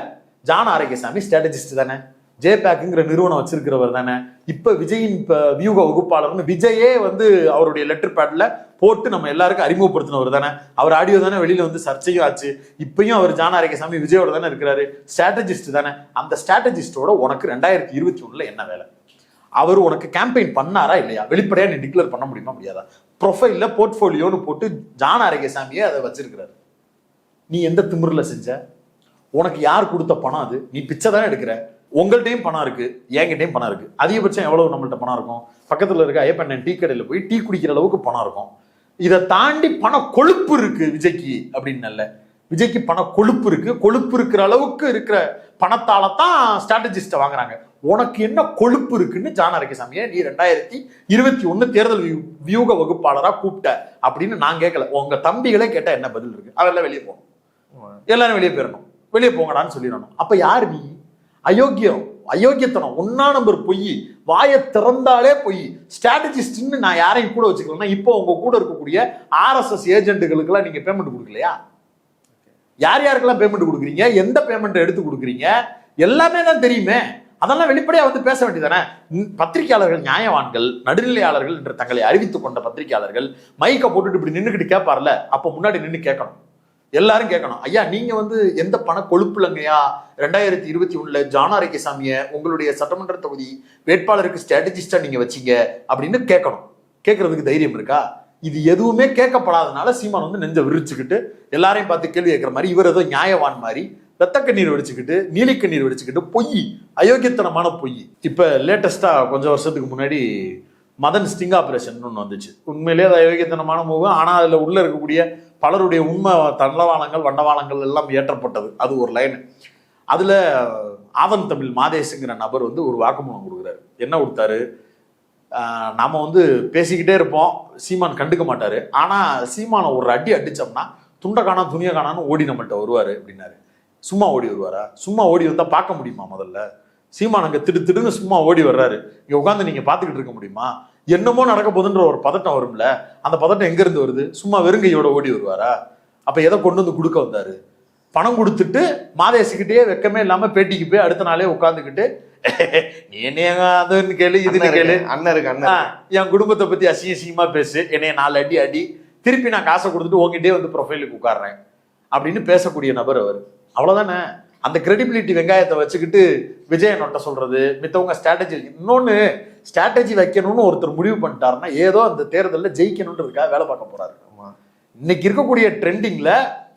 ஜான் ஆரோக்கியசாமி ஸ்ட்ராட்டஜிஸ்ட் தானே, ஜேபேக்குங்கிற நிறுவனம் வச்சிருக்கிறவர் தானே. இப்ப விஜயின் வியூக வகுப்பாளர்னு விஜயே வந்து அவருடைய லெட்டர் பேட்ல போட்டு நம்ம எல்லாருக்கும் அறிமுகப்படுத்தினவர் தானே. அவர் ஆடியோ தானே வெளியில வந்து சர்ச்சையும் ஆச்சு. இப்பயும் அவர் ஜான் ஆரோக்கியசாமி விஜயோட தானே இருக்கிறாரு, ஸ்ட்ராட்டஜிஸ்ட் தானே. அந்த ஸ்ட்ராட்டஜிஸ்டோட உனக்கு 2021 என்ன வேலை? அவர் உனக்கு கேம்பெயின் பண்ணாரா இல்லையா? வெளிப்படையா நீ டிக்ளேர் பண்ண முடியுமா முடியாதா? ப்ரொஃபைல்ல போர்ட்ஃபோலியோன்னு போட்டு ஜான் ஆரோக்கியசாமியே அதை வச்சிருக்கிறாரு. நீ எந்த திமிர்ல செஞ்ச? உனக்கு யார் கொடுத்த பணம் அது? நீ பிச்சை தானே எடுக்கிற. உங்கள்கிட்டையும் பணம் இருக்கு, என்கிட்டையும் பணம் இருக்கு. அதிகபட்சம் எவ்வளவு நம்மள்ட்ட பணம் இருக்கும்? பக்கத்துல இருக்க ஐயப்பண்ணன் டீ கடையில போய் டீ குடிக்கிற அளவுக்கு பணம் இருக்கும். இதை தாண்டி பண கொழுப்பு இருக்கு விஜய்க்கு அப்படின்னு இல்ல. விஜய்க்கு பண கொழுப்பு இருக்கு. கொழுப்பு இருக்கிற அளவுக்கு இருக்கிற பணத்தால தான் ஸ்ட்ராட்டஜிஸ்ட வாங்குறாங்க. உனக்கு என்ன கொழுப்பு இருக்குன்னு ஜான் ஆரோக்கியசாமியை நீ 2021 தேர்தல் வியூக வகுப்பாளரா கூப்பிட்ட அப்படின்னு நான் கேட்கல. உங்க தம்பிகளே கேட்டா என்ன பதில் இருக்கு? அதெல்லாம் வெளியே போகணும், எல்லாரும் வெளியே போயிடணும், வெளியே போங்கடான்னு சொல்லிடணும். அப்ப யாரு நீ? அயோக்கியத்தனம், 1 நம்பர் பொய். வாயை திறந்தாலே பொய். ஸ்ட்ராட்டஜிஸ்ட்னு நான் யாரையும் கூட வச்சுக்கலன்னா இப்போ உங்க கூட இருக்கக்கூடிய RSS ஏஜென்ட்டுகளுக்கெல்லாம் நீங்க பேமெண்ட் கொடுக்கலையா? யார் யாருக்கெல்லாம் பேமெண்ட் கொடுக்குறீங்க, எந்த பேமெண்ட் எடுத்து கொடுக்குறீங்க, எல்லாமே தான் தெரியுமே. அதெல்லாம் வெளிப்படையா வந்து பேச வேண்டியதானே. பத்திரிகையாளர்கள் நியாயவான்கள், நடுநிலையாளர்கள் என்று தங்களை அறிவித்துக் கொண்ட பத்திரிகையாளர்கள் மைக்க போட்டுட்டு இப்படி நின்றுக்கிட்டு கேட்பார்ல, அப்ப முன்னாடி நின்று கேட்கணும், எல்லாரும் கேட்கணும். ஐயா நீங்க வந்து எந்த பண கொழுப்புலங்கய்யா 2021 ஜான் ஆரோக்கியசாமியை உங்களுடைய சட்டமன்ற தொகுதி வேட்பாளருக்கு ஸ்ட்ராட்டஜிஸ்டா நீங்க வச்சீங்க அப்படின்னு கேட்கணும். கேட்கறதுக்கு தைரியம் இருக்கா? இது எதுவுமே கேட்கப்படாதனால சீமான் வந்து நெஞ்ச விரிச்சுக்கிட்டு எல்லாரையும் பார்த்து கேள்வி கேட்கிற மாதிரி, இவர் ஏதோ நியாயவான் மாதிரி ரத்த கண்ணீர் வெடிச்சுக்கிட்டு நீலி கண்ணீர் வெடிச்சுக்கிட்டு பொய், அயோக்கியத்தனமான பொய். இப்ப லேட்டஸ்டா கொஞ்சம் வருஷத்துக்கு முன்னாடி மதன் ஸ்டிங் ஆபரேஷன் ஒன்று வந்துச்சு. உண்மையிலேயே அது அயோக்கியத்தனமான மூவம். ஆனா அதுல உள்ள இருக்கக்கூடிய பலருடைய உண்மை தண்டவாளங்கள் வண்டவாளங்கள் எல்லாம் ஏற்றப்பட்டது. அது ஒரு லைன். அதுல ஆதன் தமிழ் மாதேஷுங்கிற நபர் வந்து ஒரு வாக்குமூலம் கொடுக்குறாரு. என்ன கொடுத்தாரு? நாம வந்து பேசிக்கிட்டே இருப்போம், சீமான் கண்டுக்க மாட்டாரு. ஆனா சீமானை ஒரு அடி அடிச்சோம்னா துண்டை காணா துணியை காணான்னு ஓடி நம்மள்கிட்ட வருவாரு அப்படின்னாரு. சும்மா ஓடி வருவாரா? சும்மா ஓடி வந்தா பார்க்க முடியுமா? முதல்ல சீமான் அங்க திடுன்னு சும்மா ஓடி வர்றாரு, இங்க உட்காந்து நீங்க பாத்துக்கிட்டு இருக்க முடியுமா? என்னமோ நடக்க போதுன்ற ஒரு பதட்டம் வரும்ல, அந்த பதட்டம் எங்க இருந்து வருது? சும்மா வெறுங்கையோட ஓடி வருவாரா? அப்ப எதை கொண்டு வந்து கொடுக்க வந்தாரு? பணம் கொடுத்துட்டு மாதேசிக்கிட்டே வெக்கமே இல்லாம பேட்டிக்கு போய் அடுத்த நாளே உட்காந்துக்கிட்டு என்னன்னு கேளு, இதுன்னு கேளு, அண்ணன் இருக்கு, அண்ணன் என் குடும்பத்தை பத்தி அசிங்கமா பேசு, என்னைய 4 அடி திருப்பி நான் காசை கொடுத்துட்டு உங்ககிட்டே வந்து ப்ரொஃபைலுக்கு உட்காடுறேன் அப்படின்னு பேசக்கூடிய நபர் அவர். அவ்வளவுதானே. அந்த கிரெடிபிலிட்டி வெங்காயத்தை வச்சுக்கிட்டு விஜய நொட்ட சொல்றது, மித்தவங்க ஸ்ட்ராட்டஜி. இன்னொன்னு, ஸ்ட்ராட்டஜி வைக்கணும்னு ஒருத்தர் முடிவு பண்ணிட்டாருன்னா ஏதோ அந்த தேர்தலில் ஜெயிக்கணுன்றதுக்காக வேலை பார்க்க போறாரு. இன்னைக்கு இருக்கக்கூடிய ட்ரெண்டிங்ல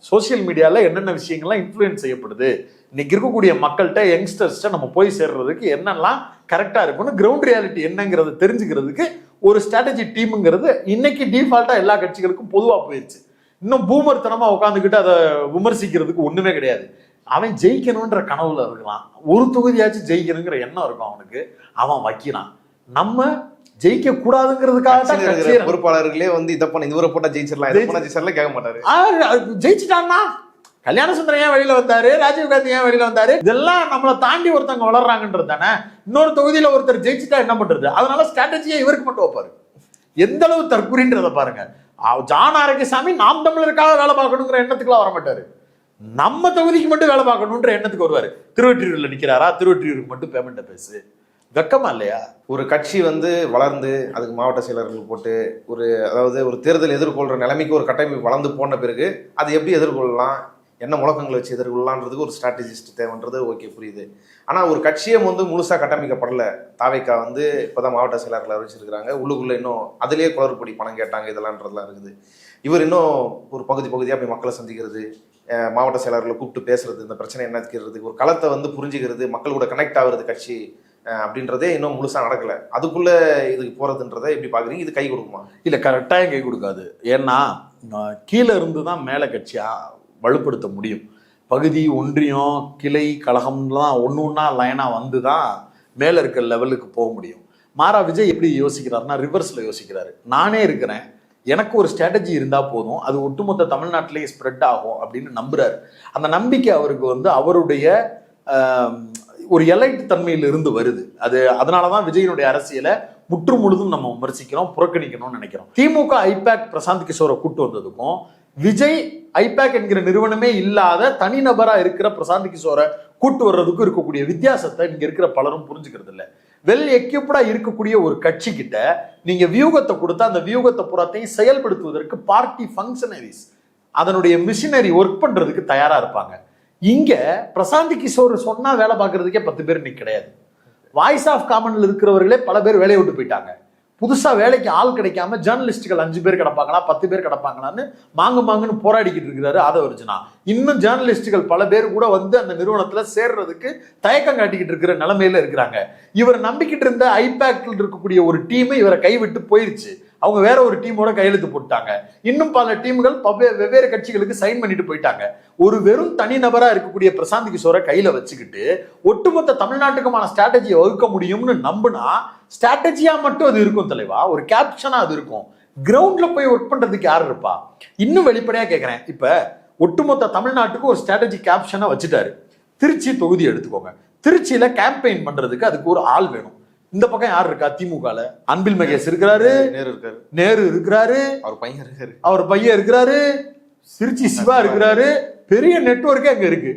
சோசியல் மீடியால என்னென்ன விஷயங்கள்லாம் இன்ஃப்ளூயன்ஸ் செய்யப்படுது, இன்னைக்கு இருக்கக்கூடிய மக்கள்கிட்ட யங்ஸ்டர்ஸ்ட நம்ம போய் சேர்றதுக்கு என்னெல்லாம் கரெக்டா இருக்குன்னு கிரவுண்ட் ரியாலிட்டி என்னங்கிறது தெரிஞ்சுக்கிறதுக்கு ஒரு ஸ்ட்ராட்டஜி டீமுங்கிறது இன்னைக்கு டிஃபால்ட்டா எல்லா கட்சிகளுக்கும் பொதுவா போயிடுச்சு. இன்னும் பூமர்த்தனமா உட்காந்துக்கிட்டு அதை விமர்சிக்கிறதுக்கு ஒண்ணுமே கிடையாது. அவன் ஜெயிக்கணும்ன்ற கனவுல இருக்கலாம், ஒரு தொகுதியாச்சும் ஜெயிக்கணுங்கிற எண்ணம் இருக்கும் அவனுக்கு, அவன் வைக்கிறான். நம்ம ஜெயிக்க கூடாதுங்கிறதுக்காக பொறுப்பாளர்களே வந்து இதை பண்ண இந்த ஊரை போட்டா ஜெயிச்சிடலாம் கேட்க மாட்டாரு. ஜெயிச்சுட்டான்னா கல்யாண சுந்தரம் ஏன் வெளியில வந்தாரு, ராஜீவ்காந்தி ஏன் வெளியில வந்தாரு, இதெல்லாம் நம்மளை தாண்டி ஒருத்தவங்க வளர்றாங்கன்றது தானே. இன்னொரு தொகுதியில ஒருத்தர் ஜெயிச்சுட்டா என்ன பண்றது? அதனால ஸ்ட்ராட்டஜியை இவருக்கு மட்டும் வைப்பாரு. எந்த அளவு தற்குறின்றதை பாருங்க. ஜான் ஆரோக்கியசாமி நாம் தமிழருக்காக வேலை பார்க்கணுங்கிற எண்ணத்துக்குலாம் வர மாட்டாரு, நம்ம தொகுதிக்கு மட்டும் வேலை பார்க்கணுன்ற எண்ணத்துக்கு வருவாரு. திருவொற்றியூர்ல நிக்கிறாரா, திருவொற்றியூருக்கு மட்டும் பேமெண்ட்டை பேசு, வெக்கமா இல்லையா? ஒரு கட்சி வந்து வளர்ந்து அதுக்கு மாவட்ட செயலர்கள் போட்டு அதாவது ஒரு தேர்தல் எதிர்கொள்கிற நிலைமைக்கு ஒரு கட்டமைப்பு வளர்ந்து போன பிறகு அது எப்படி எதிர்கொள்ளலாம், என்ன முழக்கங்களை வச்சு எதிர்கொள்ளலான்றதுக்கு ஒரு ஸ்ட்ராட்டஜிஸ்ட் தேவைன்றது ஓகே புரியுது. ஆனால் ஒரு கட்சியை வந்து முழுசாக கட்டமைக்கப்படல. தாவேக்கா வந்து இப்போதான் மாவட்ட செயலர்களை அறிவிச்சிருக்கிறாங்க. உள்ளுக்குள்ளே இன்னும் அதிலேயே குளறுபடி பணம் கேட்டாங்க இதெல்லாம்ன்றதுலாம் இருக்குது. இவர் இன்னும் ஒரு பகுதியாக போய் மக்களை சந்திக்கிறது, மாவட்ட செயலர்களை கூப்பிட்டு பேசுறது, இந்த பிரச்சனை என்ன தீர்றதுக்கு ஒரு களத்தை வந்து புரிஞ்சுக்கிறது, மக்கள் கூட கனெக்ட் ஆகுறது கட்சி அப்படின்றதே இன்னும் முழுசாக நடக்கலை. அதுக்குள்ளே இதுக்கு போகிறதுன்றதை எப்படி பார்க்குறீங்க? இது கை கொடுக்குமா? இல்லை, கரெக்டாக கை கொடுக்காது. ஏன்னா கீழே இருந்து தான் மேலே கட்சியாக வலுப்படுத்த முடியும். பகுதி, ஒன்றியம், கிளை, கழகம்லாம் ஒன்று ஒன்றா லைனாக வந்து தான் மேலே இருக்கிற லெவலுக்கு போக முடியும். மாறா விஜய் எப்படி யோசிக்கிறாருன்னா ரிவர்ஸில் யோசிக்கிறாரு. நானே இருக்கிறேன், எனக்கு ஒரு ஸ்ட்ராட்டஜி இருந்தால் போதும், அது ஒட்டுமொத்த தமிழ்நாட்டிலேயே ஸ்ப்ரெட் ஆகும் அப்படின்னு நம்புறாரு. அந்த நம்பிக்கை அவருக்கு வந்து அவருடைய ஒரு எலைட் தன்மையிலிருந்து வருது. அதனால தான் விஜயனுடைய அரசியலை முற்று முழுதும் நம்ம விமர்சிக்கிறோம், புறக்கணிக்கணும்னு நினைக்கிறோம். திமுக ஐபேக் பிரசாந்த் கிஷோரை கூட்டு வந்ததுக்கும் விஜய் ஐபேக் என்கிற நிறுவனமே இல்லாத தனிநபரா இருக்கிற பிரசாந்த் கிஷோரை கூட்டு வர்றதுக்கும் இருக்கக்கூடிய வித்தியாசத்தை இங்க இருக்கிற பலரும் புரிஞ்சுக்கிறது இல்லை. வெல் எக்யூப்டா இருக்கக்கூடிய ஒரு கட்சி கிட்ட நீங்க வியூகத்தை கொடுத்தா அந்த வியூகத்தை புறத்தையும் செயல்படுத்துவதற்கு பார்ட்டி ஃபங்க்ஷனரிஸ் அதனுடைய மிஷினரி ஒர்க் பண்றதுக்கு தயாரா இருப்பாங்க. இங்க பிரசாந்த் கிஷோர் சொன்னா வேலை பார்க்கறதுக்கே 10 பேர் இன்னைக்கு கிடையாது. வாய்ஸ் ஆஃப் காமன்ல இருக்கிறவர்களே பல பேர் வேலையை விட்டு போயிட்டாங்க. புதுசா வேலைக்கு ஆள் கிடைக்காம ஜேர்னலிஸ்டுகள் 5 பேர் கிடப்பாங்களா 10 பேர் கிடப்பாங்களான்னு மாங்குன்னு போராடிக்கிட்டு இருக்கிறாரு ஆதவர்ஜுனா. இன்னும் ஜேர்னலிஸ்டுகள் பல பேர் கூட வந்து அந்த நிறுவனத்துல சேர்றதுக்கு தயக்கம் காட்டிக்கிட்டு இருக்கிற நிலைமையில இருக்கிறாங்க. இவர் நம்பிக்கிட்டு இருந்த ஐபேக்ல இருக்கக்கூடிய ஒரு டீமை இவரை கைவிட்டு போயிருச்சு. அவங்க வேற ஒரு டீமோட கையெழுத்து போட்டாங்க. இன்னும் பல டீம்கள் வெவ்வேறு கட்சிகளுக்கு சைன் பண்ணிட்டு போயிட்டாங்க. ஒரு வெறும் தனிநபரா இருக்கக்கூடிய பிரசாந்த் கிஷோரை கையில வச்சுக்கிட்டு ஒட்டுமொத்த தமிழ்நாட்டுக்குமான ஸ்ட்ராட்டஜியை வகுக்க முடியும்னு நம்புனா ஸ்ட்ராட்டஜியா மட்டும் அது இருக்கும் தலைவா, ஒரு கேப்ஷனா அது இருக்கும். கிரவுண்ட்ல போய் ஒர்க் பண்றதுக்கு யார் இருப்பா? இன்னும் வெளிப்படையா கேட்கிறேன், இப்ப ஒட்டுமொத்த தமிழ்நாட்டுக்கு ஒரு ஸ்ட்ராட்டஜி கேப்ஷனா வச்சுட்டாரு. திருச்சி தொகுதி எடுத்துக்கோங்க. திருச்சியில கேம்பெயின் பண்றதுக்கு அதுக்கு ஒரு ஆள் வேணும். இந்த பக்கம் யார் இருக்கா? திமுகல அன்பில் மகேஷ் இருக்கிறாரு, நேரு இருக்கிறாரு, அவர் பையன் இருக்கிறாரு, திருச்சி சிவா இருக்கிறாரு, பெரிய நெட்வொர்க்கே அங்க இருக்கு.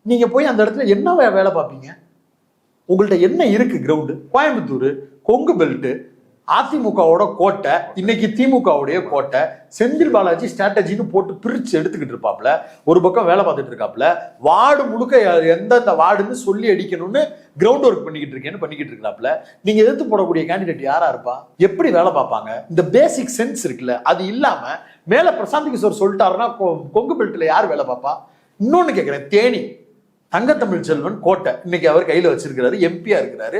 நீங்க போய் அந்த இடத்துல என்ன வேலை பார்ப்பீங்க? உங்கள்ட்ட என்ன இருக்கு? கிரவுண்டு கோயம்புத்தூர், கொங்கு பெல்ட், அதிமுகவோட கோட்டை, இன்னைக்கு திமுகவுடைய கோட்டை. செந்தில் பாலாஜி ஸ்ட்ராட்டஜின்னு போட்டு பிரிச்சு எடுத்துக்கிட்டு இருப்பாப்ல, ஒரு பக்கம் வேலை பார்த்துட்டு இருக்காப்ல, வார்டு முழுக்க எந்தெந்த வார்டுன்னு சொல்லி அடிக்கணும்னு கிரவுண்ட் ஒர்க் பண்ணிக்கிட்டு இருக்கிறாப்ல. நீங்க எதிர்த்து போடக்கூடிய கேண்டிடேட் யாரா இருப்பா? எப்படி வேலை பார்ப்பாங்க? இந்த பேசிக் சென்ஸ் இருக்குல்ல, அது இல்லாம மேல பிரசாந்த் கிஷோர் சொல்லிட்டாருன்னா கொங்கு பெல்ட்ல யார் வேலை பார்ப்பா? இன்னொன்னு கேட்கிறேன், தேனி தங்கத்தமிழ் செல்வன் கோட்டை இன்னைக்கு அவர் கையில வச்சிருக்கிறாரு, எம்பியா இருக்கிறாரு.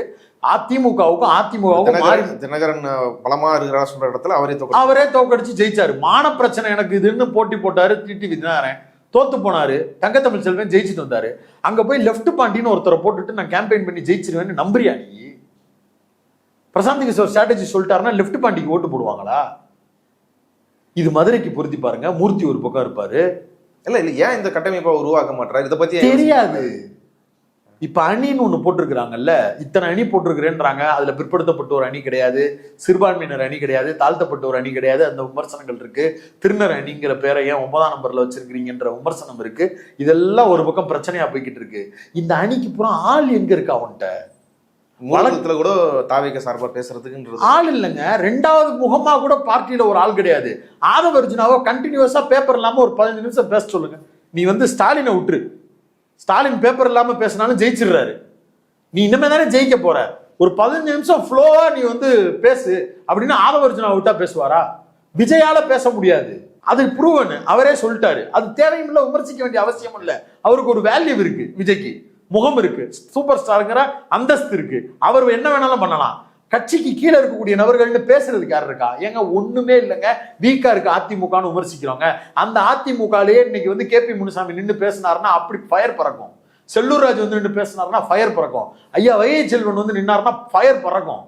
அதிமுகவுக்கும் தினகரன் பலமா இருக்கிற சொல்ற இடத்துல அவரே தோக்கடிச்சு ஜெயிச்சாரு. மான பிரச்சனை எனக்கு இதுன்னு போட்டி போட்டாரு, டிடிவி தினகரன் தோத்து போனாரு. தங்கத்தமிழ் செல்வன் ஜெயிச்சுட்டு வந்தாரு. அங்க போய் லெப்ட் பாண்டின்னு ஒருத்தரை போட்டுட்டு நான் கேம்பெயின் பண்ணி ஜெயிச்சிருவேன்னு நம்புறியா நீ? பிரசாந்த் கிஷோர் ஸ்ட்ராட்டஜி சொல்லிட்டாருன்னா லெப்ட் பாண்டிக்கு ஓட்டு போடுவாங்களா? இது மதுரைக்கு பொருத்தி பாருங்க. மூர்த்தி ஒரு பக்கம் இருப்பாரு. இல்ல ஏன் இந்த கட்டமைப்பை உருவாக்க மாட்டாரு? இதை பத்தி தெரியாது. இப்ப அணின்னு ஒண்ணு போட்டிருக்கிறாங்கல்ல, இத்தனை அணி போட்டிருக்கிறேன்றாங்க. அதுல பிற்படுத்தப்பட்ட ஒரு அணி கிடையாது, சிறுபான்மையினர் அணி கிடையாது, தாழ்த்தப்பட்ட ஒரு அணி கிடையாது. அந்த விமர்சனங்கள் இருக்கு. திருநர் அணிங்கிற பேரை ஏன் 9ஆம் நம்பர்ல வச்சிருக்கிறீங்கன்ற விமர்சனம் இருக்கு. இதெல்லாம் ஒரு பக்கம் பிரச்சனையா போய்கிட்டு இருக்கு. இந்த அணிக்கு பூரா ஆள் எங்க இருக்கு? அவன்கிட்ட வழக்கத்துல கூட தாவேக சார்பா பேசுறதுக்கு ஆள் இல்லைங்க. 2வது முகமா கூட பார்ட்டியில ஒரு ஆள் கிடையாது. ஆதவர்ஜுனாவோ கண்டினியூஸா பேப்பர் இல்லாம ஒரு 15 நிமிஷம் பேச சொல்லுங்க. நீ வந்து ஸ்டாலினை விட்டுரு, ஸ்டாலின் பேப்பர் இல்லாம பேசினாலும் ஜெயிச்சிடுறாரு. நீ இனிமே தானே ஜெயிக்க போற. ஒரு 15 நிமிஷம் ஃப்ளோவா நீ வந்து பேசு அப்படின்னு ஆதவர்ஜுனா விட்டா பேசுவாரா? விஜயால பேச முடியாது. அது ப்ரூவன், அவரே சொல்லிட்டாரு. அது தேவையும் இல்லை, விமர்சிக்க வேண்டிய அவசியம் இல்லை. அவருக்கு ஒரு வேல்யூ இருக்கு, விஜய்க்கு முகம் இருக்கு, சூப்பர் ஸ்டாருங்கிற அந்தஸ்து இருக்கு, அவர் என்ன வேணாலும் பண்ணலாம். கட்சிக்கு கீழே இருக்கக்கூடிய நபர்கள்னு பேசுறதுக்கு யார் இருக்கா? ஏங்க ஒண்ணுமே இல்லைங்க, வீக்கா இருக்கு அதிமுகன்னு விமர்சிக்கிறோங்க. அந்த அதிமுகலயே இன்னைக்கு வந்து KP முனுசாமி நின்று பேசினாருன்னா அப்படி ஃபயர் பறக்கும். செல்லூர் ராஜ் வந்து நின்று பேசினாருன்னா ஃபயர் பறக்கும். ஐயா வைகை செல்வன் வந்து நின்னாருன்னா ஃபயர் பறக்கும்.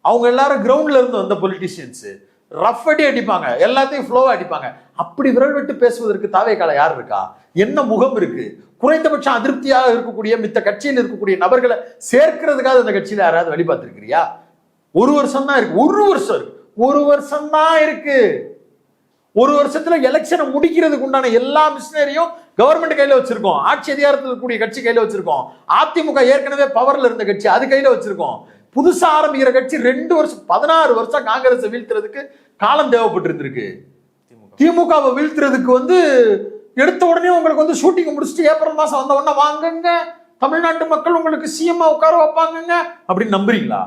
அவங்க எல்லாரும் கிரவுண்ட்ல இருந்து வந்த பொலிட்டீஷியன்ஸ் ரஃப் அடி அடிப்பாங்க, எல்லாத்தையும் ஃப்ளோவா அடிப்பாங்க. அப்படி விரல் விட்டு பேசுவதற்கு தாவேக்கால யார் இருக்கா? என்ன முகம் இருக்கு? குறைந்தபட்சம் அதிருப்தியாக இருக்கக்கூடிய மித்த கட்சியில் இருக்கக்கூடிய நபர்களை சேர்க்கிறதுக்காக அந்த கட்சியில யாராவது வழி பார்த்திருக்கிறியா? ஒரு வருஷம் தான் இருக்கு. ஒரு வருஷம் தான் இருக்கு. ஒரு வருஷத்துல எலெக்ஷனை முடிக்கிறதுக்கு உண்டான எல்லா மிஷினரியும் கவர்மெண்ட் கையில வச்சிருக்கோம். ஆட்சி அதிகாரத்தில் இருக்கக்கூடிய கட்சி கையில வச்சிருக்கோம். அதிமுக ஏற்கனவே பவர்ல இருந்த கட்சி, அது கையில வச்சிருக்கோம். புதுசா ஆரம்பிக்கிற கட்சி 2 வருஷம் 16 வருஷம் காங்கிரஸை வீழ்த்துறதுக்கு காலம் தேவைப்பட்டு இருந்திருக்கு. திமுகவை வீழ்த்துறதுக்கு வந்து எடுத்த உடனே உங்களுக்கு வந்து ஷூட்டிங் முடிச்சுட்டு ஏப்ரல் மாசம் வந்த உடனே வாங்குங்க தமிழ்நாட்டு மக்கள் உங்களுக்கு சிஎம்மா உட்கார வைப்பாங்க அப்படின்னு நம்புறீங்களா?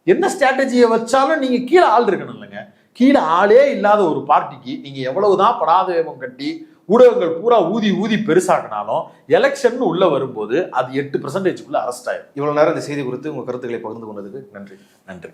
என்ன ஸ்ட்ராட்டஜியை வச்சாலும் நீங்க கீழே ஆள் இருக்கணும் இல்லைங்க. கீழே ஆளே இல்லாத ஒரு பார்ட்டிக்கு நீங்க எவ்வளவுதான் படாதேவம் கட்டி ஊடகங்கள் பூரா ஊதி ஊதி பெருசாக்கினாலும் எலெக்ஷன் உள்ள வரும்போது அது 8% அரெஸ்ட் ஆயிடும். இவ்வளவு நேரம் இந்த செய்தி குறித்து உங்க கருத்துக்களை பகிர்ந்து கொண்டதுக்கு நன்றி. நன்றி.